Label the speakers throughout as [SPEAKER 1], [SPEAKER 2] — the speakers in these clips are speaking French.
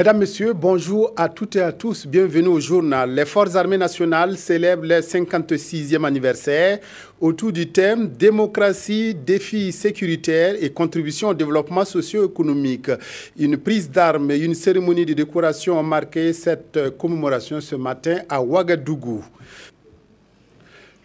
[SPEAKER 1] Mesdames, Messieurs, bonjour à toutes et à tous. Bienvenue au journal. Les Forces armées nationales célèbrent leur 56e anniversaire autour du thème « Démocratie, défis sécuritaires et contribution au développement socio-économique ». Une prise d'armes et une cérémonie de décoration ont marqué cette commémoration ce matin à Ouagadougou.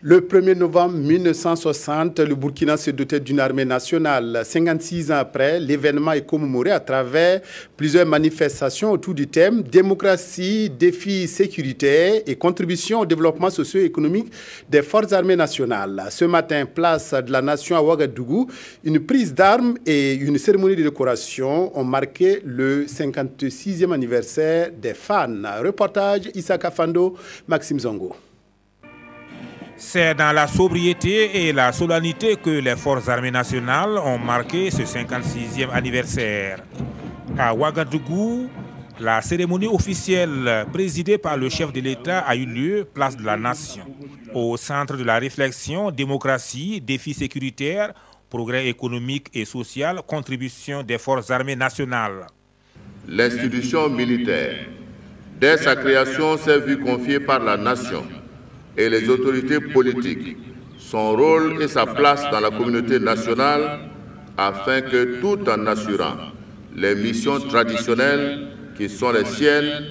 [SPEAKER 1] Le 1er novembre 1960, le Burkina se dotait d'une armée nationale. 56 ans après, l'événement est commémoré à travers plusieurs manifestations autour du thème « Démocratie, défis sécuritaires et contribution au développement socio-économique des forces armées nationales ». Ce matin, place de la Nation à Ouagadougou, une prise d'armes et une cérémonie de décoration ont marqué le 56e anniversaire des fans. Reportage Issa Kafando, Maxime Zongo.
[SPEAKER 2] C'est dans la sobriété et la solennité que les forces armées nationales ont marqué ce 56e anniversaire. À Ouagadougou, la cérémonie officielle présidée par le chef de l'État a eu lieu place de la Nation. Au centre de la réflexion, démocratie, défis sécuritaires, progrès économique et social, contribution des forces armées nationales.
[SPEAKER 3] L'institution militaire, dès sa création, s'est vue confiée par la Nation et les autorités politiques, son rôle et sa place dans la communauté nationale afin que, tout en assurant les missions traditionnelles qui sont les siennes,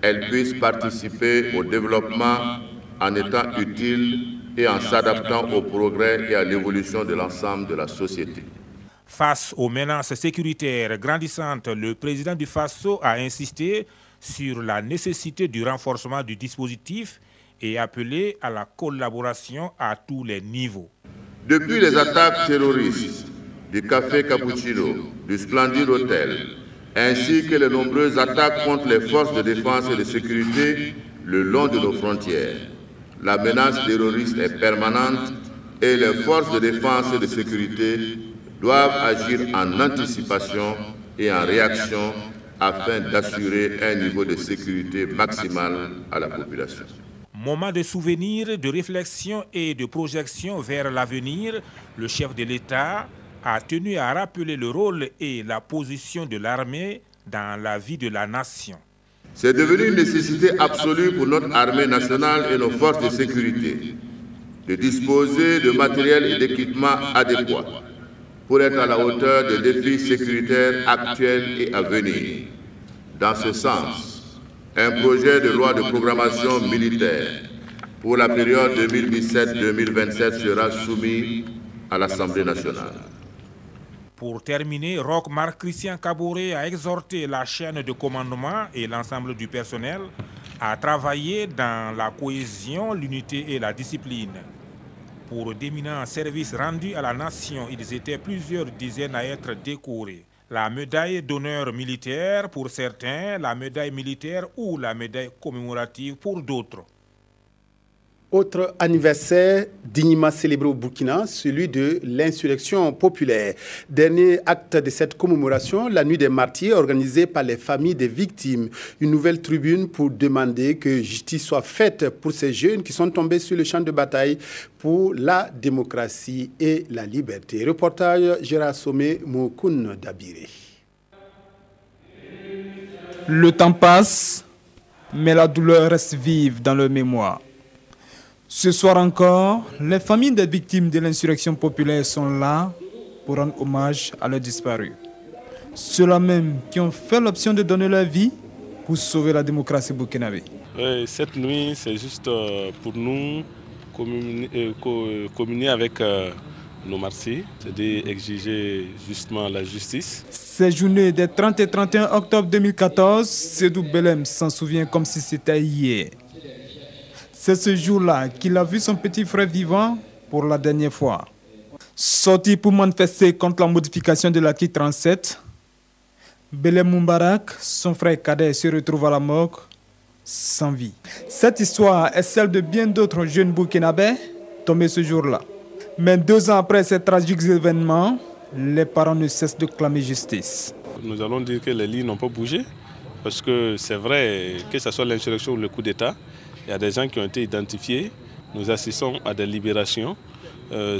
[SPEAKER 3] elle puisse participer au développement en étant utile et en s'adaptant au progrès et à l'évolution de l'ensemble de la société.
[SPEAKER 2] Face aux menaces sécuritaires grandissantes, le président du FASO a insisté sur la nécessité du renforcement du dispositif et appelé à la collaboration à tous les niveaux.
[SPEAKER 3] Depuis les attaques terroristes du Café Cappuccino, du Splendid Hotel, ainsi que les nombreuses attaques contre les forces de défense et de sécurité le long de nos frontières, la menace terroriste est permanente et les forces de défense et de sécurité doivent agir en anticipation et en réaction afin d'assurer un niveau de sécurité maximal à la population.
[SPEAKER 2] Moment de souvenir, de réflexion et de projection vers l'avenir, le chef de l'État a tenu à rappeler le rôle et la position de l'armée dans la vie de la nation.
[SPEAKER 3] C'est devenu une nécessité absolue pour notre armée nationale et nos forces de sécurité de disposer de matériel et d'équipements adéquats pour être à la hauteur des défis sécuritaires actuels et à venir. Dans ce sens, un projet de loi de programmation militaire pour la période 2017-2027 sera soumis à l'Assemblée nationale.
[SPEAKER 2] Pour terminer, Roch Marc Christian Kaboré a exhorté la chaîne de commandement et l'ensemble du personnel à travailler dans la cohésion, l'unité et la discipline. Pour d'éminents services rendus à la nation, ils étaient plusieurs dizaines à être décorés. La médaille d'honneur militaire pour certains, la médaille militaire ou la médaille commémorative pour d'autres.
[SPEAKER 1] Autre anniversaire dignement célébré au Burkina, celui de l'insurrection populaire. Dernier acte de cette commémoration, la nuit des martyrs organisée par les familles des victimes. Une nouvelle tribune pour demander que justice soit faite pour ces jeunes qui sont tombés sur le champ de bataille pour la démocratie et la liberté. Reportage Gérard Somé, Moukoun Dabiré.
[SPEAKER 4] Le temps passe, mais la douleur reste vive dans leur mémoire. Ce soir encore, les familles des victimes de l'insurrection populaire sont là pour rendre hommage à leurs disparus. Ceux-là même qui ont fait l'option de donner leur vie pour sauver la démocratie burkinabé.
[SPEAKER 5] Cette nuit, c'est juste pour nous communier avec nos martyrs, c'est-à-dire exiger justement la justice.
[SPEAKER 4] Ces journées des 30 et 31 octobre 2014, Sédou Belem s'en souvient comme si c'était hier. C'est ce jour-là qu'il a vu son petit frère vivant pour la dernière fois. Sorti pour manifester contre la modification de l'article 37, Belem Moubarak, son frère cadet, se retrouve à la morgue sans vie. Cette histoire est celle de bien d'autres jeunes burkinabés tombés ce jour-là. Mais 2 ans après ces tragiques événements, les parents ne cessent de clamer justice.
[SPEAKER 5] Nous allons dire que les lignes n'ont pas bougé, parce que c'est vrai que ce soit l'insurrection ou le coup d'État, il y a des gens qui ont été identifiés. Nous assistons à des libérations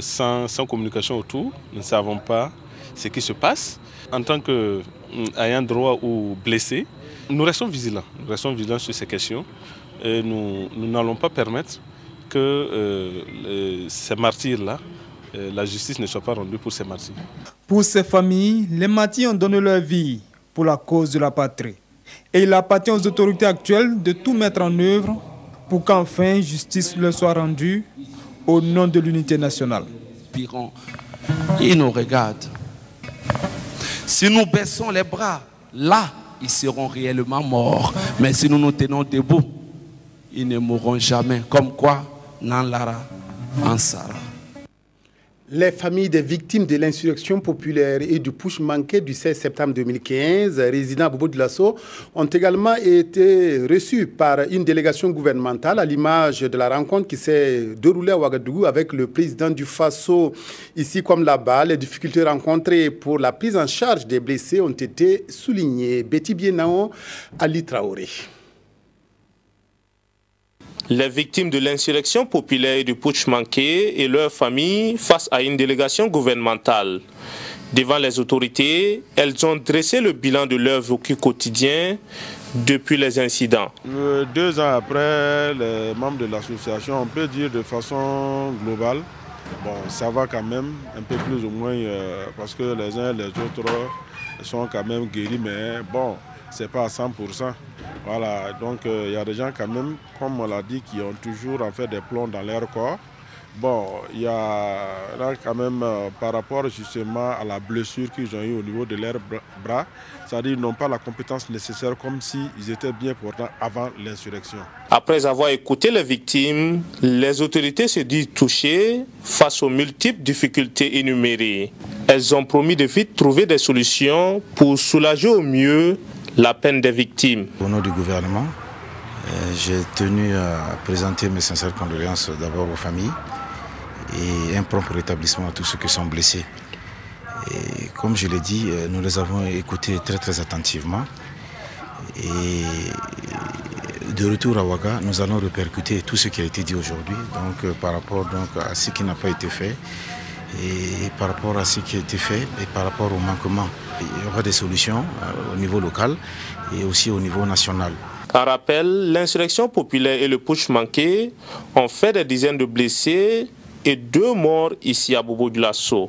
[SPEAKER 5] sans communication autour. Nous ne savons pas ce qui se passe. En tant qu'ayant droit ou blessé, Nous restons vigilants sur ces questions. Et nous n'allons pas permettre que ces martyrs-là, la justice ne soit pas rendue pour ces martyrs.
[SPEAKER 4] Pour ces familles, les martyrs ont donné leur vie pour la cause de la patrie. Et il appartient aux autorités actuelles de tout mettre en œuvre pour qu'enfin justice leur soit rendue au nom de l'unité nationale.
[SPEAKER 6] Ils nous regardent. Si nous baissons les bras, là, ils seront réellement morts. Mais si nous nous tenons debout, ils ne mourront jamais. Comme quoi, Nanlara, Ansara.
[SPEAKER 1] Les familles des victimes de l'insurrection populaire et du putsch manqué du 16 septembre 2015, résidents à Bobo-Dioulasso, ont également été reçus par une délégation gouvernementale à l'image de la rencontre qui s'est déroulée à Ouagadougou avec le président du Faso. Ici comme là-bas, les difficultés rencontrées pour la prise en charge des blessés ont été soulignées. Betty Bienao, Ali Traoré.
[SPEAKER 7] Les victimes de l'insurrection populaire et du putsch manqué et leurs familles face à une délégation gouvernementale. Devant les autorités, elles ont dressé le bilan de leur vécu quotidien depuis les incidents.
[SPEAKER 8] 2 ans après, les membres de l'association, on peut dire de façon globale, bon, ça va quand même, un peu plus ou moins, parce que les uns et les autres sont quand même guéris, mais bon, c'est pas à 100%. Voilà, donc il y a des gens quand même, comme on l'a dit, qui ont toujours en fait des plombs dans leur corps. Bon, il y a là quand même par rapport justement à la blessure qu'ils ont eue au niveau de leurs bras, c'est-à-dire qu'ils n'ont pas la compétence nécessaire comme s'ils étaient bien portants avant l'insurrection.
[SPEAKER 7] Après avoir écouté les victimes, les autorités se disent touchées face aux multiples difficultés énumérées. Elles ont promis de vite trouver des solutions pour soulager au mieux la peine des victimes.
[SPEAKER 9] Au nom du gouvernement, j'ai tenu à présenter mes sincères condoléances d'abord aux familles et un prompt rétablissement à tous ceux qui sont blessés. Et comme je l'ai dit, nous les avons écoutés très attentivement. Et de retour à Ouaga, nous allons répercuter tout ce qui a été dit aujourd'hui, donc par rapport à ce qui n'a pas été fait. Et par rapport à ce qui a été fait et par rapport au manquement, il y aura des solutions au niveau local et aussi au niveau national.
[SPEAKER 7] En rappel, l'insurrection populaire et le putsch manqué ont fait des dizaines de blessés et 2 morts ici à Bobo-Dioulasso.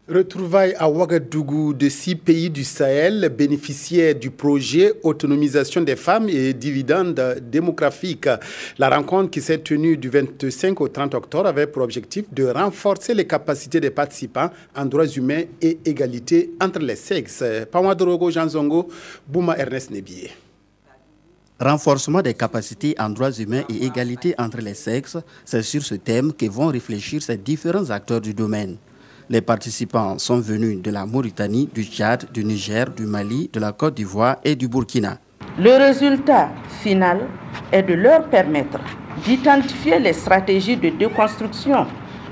[SPEAKER 1] Retrouvailles à Ouagadougou de 6 pays du Sahel bénéficiaires du projet Autonomisation des femmes et dividendes démographiques. La rencontre qui s'est tenue du 25 au 30 octobre avait pour objectif de renforcer les capacités des participants en droits humains et égalité entre les sexes. Pawadorogo Janzongo, Bouma Ernest Nebié.
[SPEAKER 10] Renforcement des capacités en droits humains et égalité entre les sexes, c'est sur ce thème que vont réfléchir ces différents acteurs du domaine. Les participants sont venus de la Mauritanie, du Tchad, du Niger, du Mali, de la Côte d'Ivoire et du Burkina.
[SPEAKER 11] Le résultat final est de leur permettre d'identifier les stratégies de déconstruction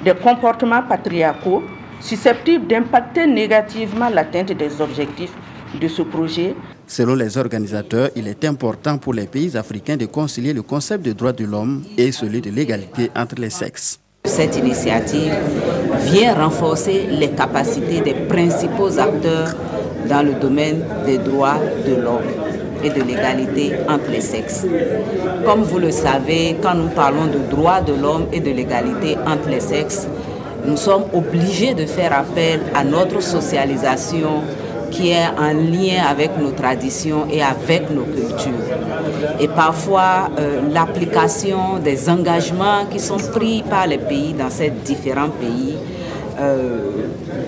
[SPEAKER 11] des comportements patriarcaux susceptibles d'impacter négativement l'atteinte des objectifs de ce projet.
[SPEAKER 10] Selon les organisateurs, il est important pour les pays africains de concilier le concept de droits de l'homme et celui de l'égalité entre les sexes.
[SPEAKER 12] Cette initiative vient renforcer les capacités des principaux acteurs dans le domaine des droits de l'homme et de l'égalité entre les sexes. Comme vous le savez, quand nous parlons de droits de l'homme et de l'égalité entre les sexes, nous sommes obligés de faire appel à notre socialisation qui est en lien avec nos traditions et avec nos cultures. Et parfois, l'application des engagements qui sont pris par les pays dans ces différents pays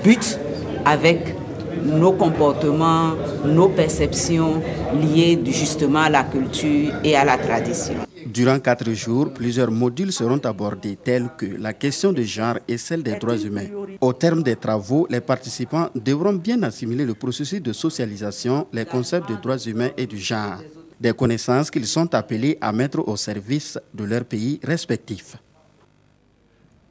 [SPEAKER 12] bute avec nos comportements, nos perceptions liées justement à la culture et à la tradition.
[SPEAKER 10] Durant 4 jours, plusieurs modules seront abordés tels que la question de genre et celle des droits humains. Au terme des travaux, les participants devront bien assimiler le processus de socialisation, les concepts de droits humains et du genre. Des connaissances qu'ils sont appelés à mettre au service de leur pays respectif.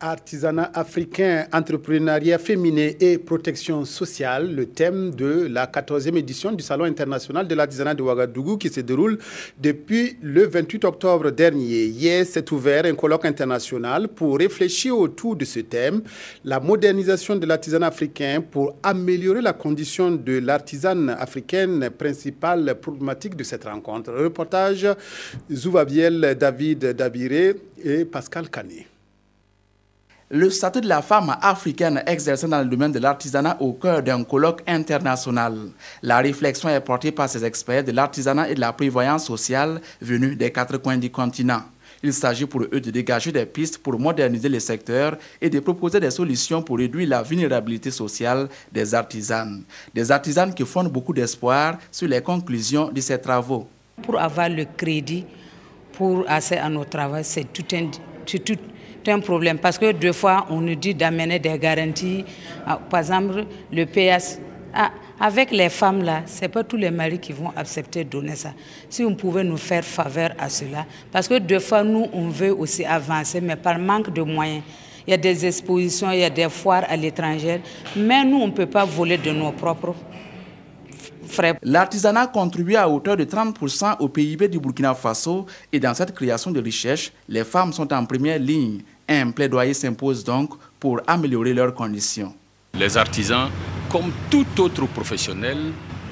[SPEAKER 1] Artisanat africain, entrepreneuriat féminin et protection sociale, le thème de la 14e édition du Salon international de l'artisanat de Ouagadougou qui se déroule depuis le 28 octobre dernier. Hier s'est ouvert un colloque international pour réfléchir autour de ce thème, la modernisation de l'artisanat africain pour améliorer la condition de l'artisane africaine, principale problématique de cette rencontre. Reportage Zouvabiel, David Dabiré et Pascal Canet.
[SPEAKER 6] Le statut de la femme africaine exerçant dans le domaine de l'artisanat au cœur d'un colloque international. La réflexion est portée par ces experts de l'artisanat et de la prévoyance sociale venus des 4 coins du continent. Il s'agit pour eux de dégager des pistes pour moderniser les secteurs et de proposer des solutions pour réduire la vulnérabilité sociale des artisanes. Des artisanes qui fondent beaucoup d'espoir sur les conclusions de ces travaux.
[SPEAKER 13] Pour avoir le crédit pour accéder à nos travaux, c'est tout un problème parce que deux fois on nous dit d'amener des garanties, par exemple le PS. Avec les femmes là, c'est pas tous les maris qui vont accepter de donner ça. Si on pouvait nous faire faveur à cela, parce que deux fois nous on veut aussi avancer, mais par manque de moyens. Il y a des expositions, il y a des foires à l'étranger, mais nous on peut pas voler de nos propres frais.
[SPEAKER 6] L'artisanat contribue à hauteur de 30% au PIB du Burkina Faso et dans cette création de richesse, les femmes sont en première ligne. Un plaidoyer s'impose donc pour améliorer leurs conditions.
[SPEAKER 14] Les artisans, comme tout autre professionnel,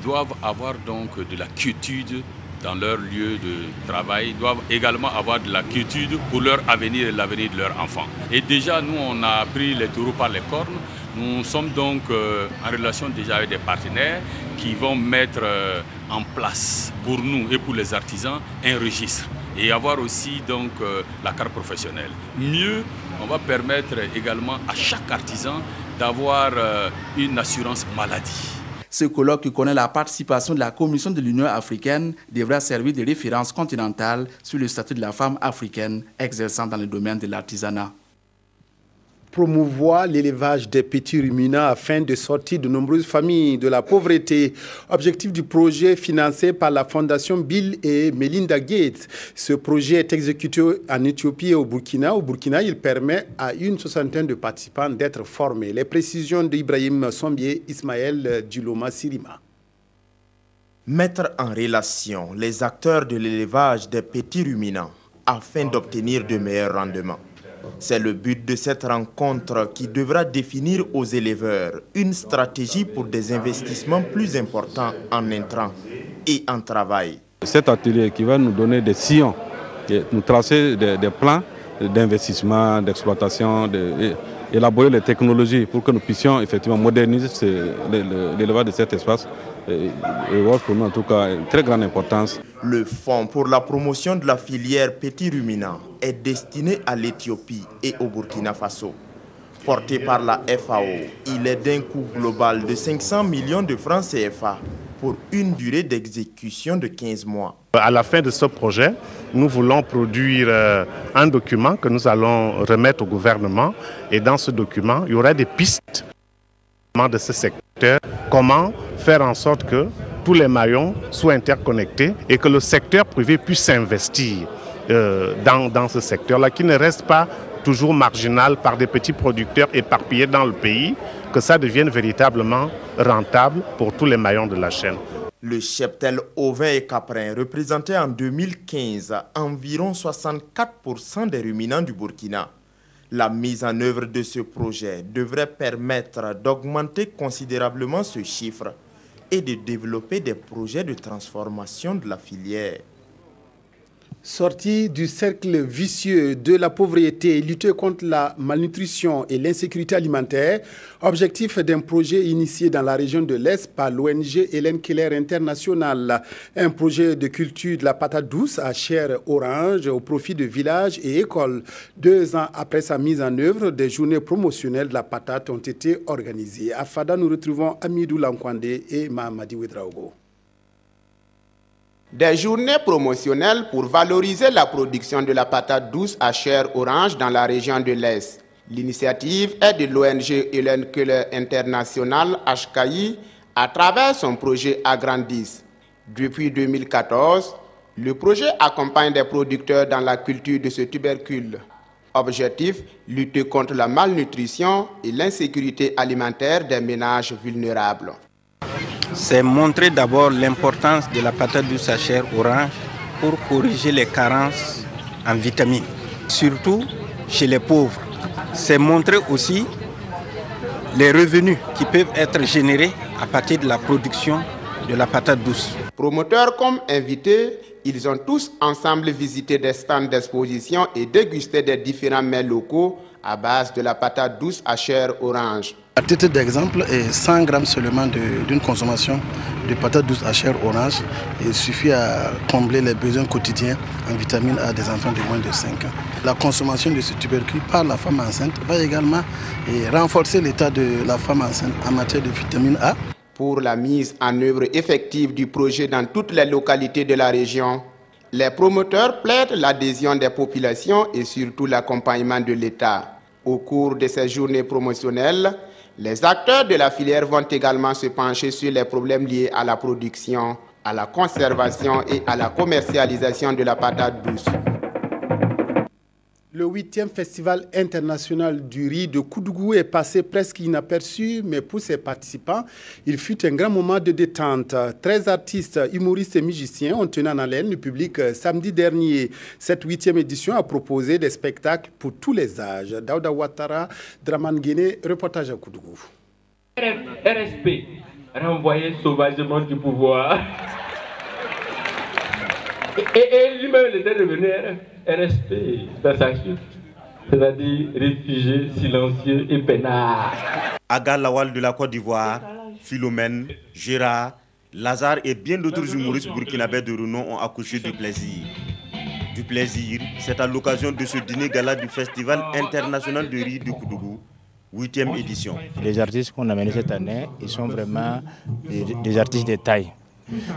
[SPEAKER 14] doivent avoir donc de la quiétude dans leur lieu de travail, doivent également avoir de la quiétude pour leur avenir et l'avenir de leurs enfants. Et déjà, nous, on a pris les taureaux par les cornes. Nous sommes donc en relation déjà avec des partenaires qui vont mettre en place pour nous et pour les artisans un registre et avoir aussi donc la carte professionnelle. Mieux, on va permettre également à chaque artisan d'avoir une assurance maladie.
[SPEAKER 6] Ce colloque qui connaît la participation de la Commission de l'Union africaine devra servir de référence continentale sur le statut de la femme africaine exerçant dans le domaine de l'artisanat.
[SPEAKER 1] Promouvoir l'élevage des petits ruminants afin de sortir de nombreuses familles de la pauvreté. Objectif du projet financé par la fondation Bill et Melinda Gates. Ce projet est exécuté en Éthiopie et au Burkina. Au Burkina, il permet à une soixantaine de participants d'être formés. Les précisions d'Ibrahim Sombier, Ismaël Djiloma Sirima.
[SPEAKER 15] Mettre en relation les acteurs de l'élevage des petits ruminants afin d'obtenir de meilleurs rendements. C'est le but de cette rencontre qui devra définir aux éleveurs une stratégie pour des investissements plus importants en intrants et en travail.
[SPEAKER 5] Cet atelier qui va nous donner des sillons, nous tracer des plans d'investissement, d'exploitation, élaborer les technologies pour que nous puissions effectivement moderniser l'élevage de cet espace. Et pour nous en tout cas une très grande importance.
[SPEAKER 15] Le fonds pour la promotion de la filière petit ruminant est destiné à l'Éthiopie et au Burkina Faso. Porté par la FAO, il est d'un coût global de 500 millions de francs CFA pour une durée d'exécution de 15 mois.
[SPEAKER 16] À la fin de ce projet, nous voulons produire un document que nous allons remettre au gouvernement. Et dans ce document, il y aura des pistes de ce secteur. Comment faire en sorte que tous les maillons soient interconnectés et que le secteur privé puisse s'investir dans ce secteur-là, qui ne reste pas toujours marginal par des petits producteurs éparpillés dans le pays, que ça devienne véritablement rentable pour tous les maillons de la chaîne.
[SPEAKER 15] Le cheptel ovin et caprin représentait en 2015 environ 64% des ruminants du Burkina. La mise en œuvre de ce projet devrait permettre d'augmenter considérablement ce chiffre et de développer des projets de transformation de la filière.
[SPEAKER 1] Sortir du cercle vicieux de la pauvreté, lutter contre la malnutrition et l'insécurité alimentaire, objectif d'un projet initié dans la région de l'Est par l'ONG Hélène Keller International. Un projet de culture de la patate douce à chair orange au profit de villages et écoles. 2 ans après sa mise en œuvre, des journées promotionnelles de la patate ont été organisées. À Fada, nous retrouvons Amidou Lankwande et Mahamadi Ouedraogo.
[SPEAKER 17] Des journées promotionnelles pour valoriser la production de la patate douce à chair orange dans la région de l'Est. L'initiative est de l'ONG Hélène Keller International HKI à travers son projet Agrandis. Depuis 2014, le projet accompagne des producteurs dans la culture de ce tubercule. Objectif, lutter contre la malnutrition et l'insécurité alimentaire des ménages vulnérables.
[SPEAKER 18] C'est montrer d'abord l'importance de la patate douce à chair orange pour corriger les carences en vitamines, surtout chez les pauvres. C'est montrer aussi les revenus qui peuvent être générés à partir de la production de la patate douce.
[SPEAKER 17] Promoteurs comme invités, ils ont tous ensemble visité des stands d'exposition et dégusté des différents mets locaux à base de la patate douce à chair orange.
[SPEAKER 19] À titre d'exemple, 100 grammes seulement d'une consommation de patate douce à chair orange suffit à combler les besoins quotidiens en vitamine A des enfants de moins de 5 ans. La consommation de ce tubercule par la femme enceinte va également renforcer l'état de la femme enceinte en matière de vitamine A.
[SPEAKER 17] Pour la mise en œuvre effective du projet dans toutes les localités de la région, les promoteurs plaident l'adhésion des populations et surtout l'accompagnement de l'État. Au cours de ces journées promotionnelles, les acteurs de la filière vont également se pencher sur les problèmes liés à la production, à la conservation et à la commercialisation de la patate douce.
[SPEAKER 1] Le 8e Festival international du riz de Koudougou est passé presque inaperçu, mais pour ses participants, il fut un grand moment de détente. 13 artistes, humoristes et musiciens ont tenu en haleine le public samedi dernier. Cette 8e édition a proposé des spectacles pour tous les âges. Daouda Ouattara, Draman Guéné, reportage à Koudougou.
[SPEAKER 20] RSP, renvoyé sauvagement du pouvoir. Et lui-même était devenu RSP dans sa chute, c'est-à-dire réfugié, silencieux et peinard.
[SPEAKER 21] Aga Lawal de la Côte d'Ivoire, Philomène, Gérard, Lazare et bien d'autres humoristes burkinabés de renom ont accouché du plaisir. Du plaisir, c'est à l'occasion de ce dîner gala du Festival international de riz de Koudougou, 8e édition.
[SPEAKER 22] Les artistes qu'on a menés cette année, ils sont vraiment des artistes de taille.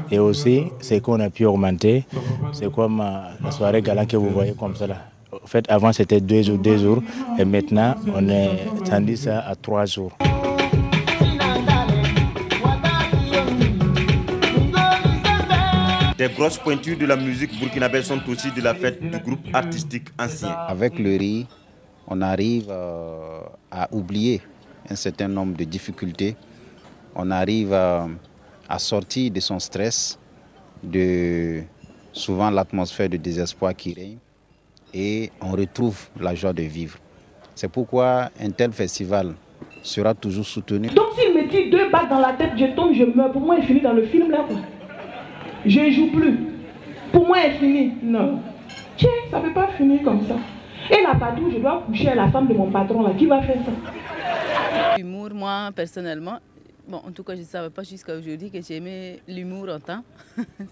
[SPEAKER 22] Et aussi, ce qu'on a pu augmenter, c'est comme la soirée gala que vous voyez comme ça là. En fait, avant c'était 2 jours, et maintenant on est tendu ça à 3 jours.
[SPEAKER 21] Des grosses pointures de la musique burkinabé sont aussi de la fête du groupe artistique ancien.
[SPEAKER 23] Avec le riz, on arrive à oublier un certain nombre de difficultés. On arrive à sortir de son stress, de souvent l'atmosphère de désespoir qui règne, et on retrouve la joie de vivre. C'est pourquoi un tel festival sera toujours soutenu.
[SPEAKER 24] Donc s'il me dit 2 balles dans la tête, je tombe, je meurs, pour moi il finit dans le film là quoi. Je ne joue plus. Pour moi il finit. Non. Tiens, ça ne peut pas finir comme ça. Et la patrouille, je dois coucher à la femme de mon patron là, qui va faire ça?
[SPEAKER 25] L'humour, moi personnellement, bon, en tout cas, je ne savais pas jusqu'à aujourd'hui que j'aimais l'humour autant.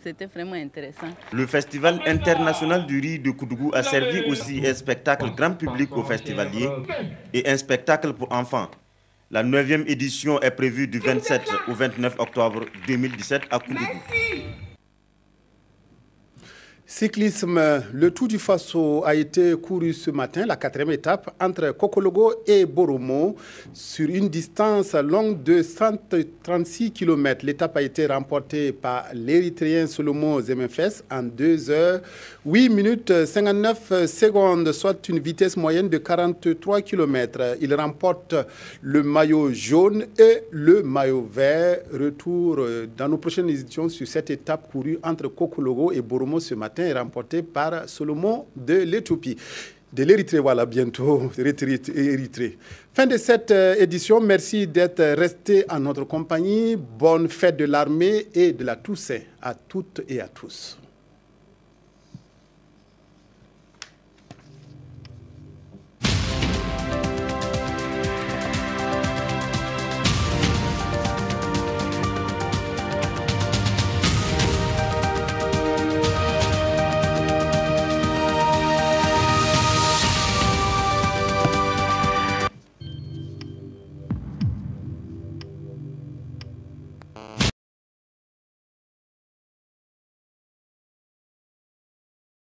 [SPEAKER 25] C'était vraiment intéressant.
[SPEAKER 21] Le Festival international du riz de Koudougou a servi aussi un spectacle grand public aux festivaliers et un spectacle pour enfants. La 9e édition est prévue du 27 au 29 octobre 2017 à Koudougou.
[SPEAKER 1] Cyclisme, le Tour du Faso a été couru ce matin, la 4e étape, entre Kokologo et Boromo, sur une distance longue de 136 km. L'étape a été remportée par l'Érythréen Solomo Zemefes en 2 heures, 8 minutes 59 secondes, soit une vitesse moyenne de 43 km. Il remporte le maillot jaune et le maillot vert. Retour dans nos prochaines éditions sur cette étape courue entre Kokologo et Boromo ce matin, est remporté par Solomon de l'Éthiopie. De l'Érythrée, voilà, bientôt, Érythrée. Fin de cette édition, merci d'être resté en notre compagnie. Bonne fête de l'armée et de la Toussaint à toutes et à tous.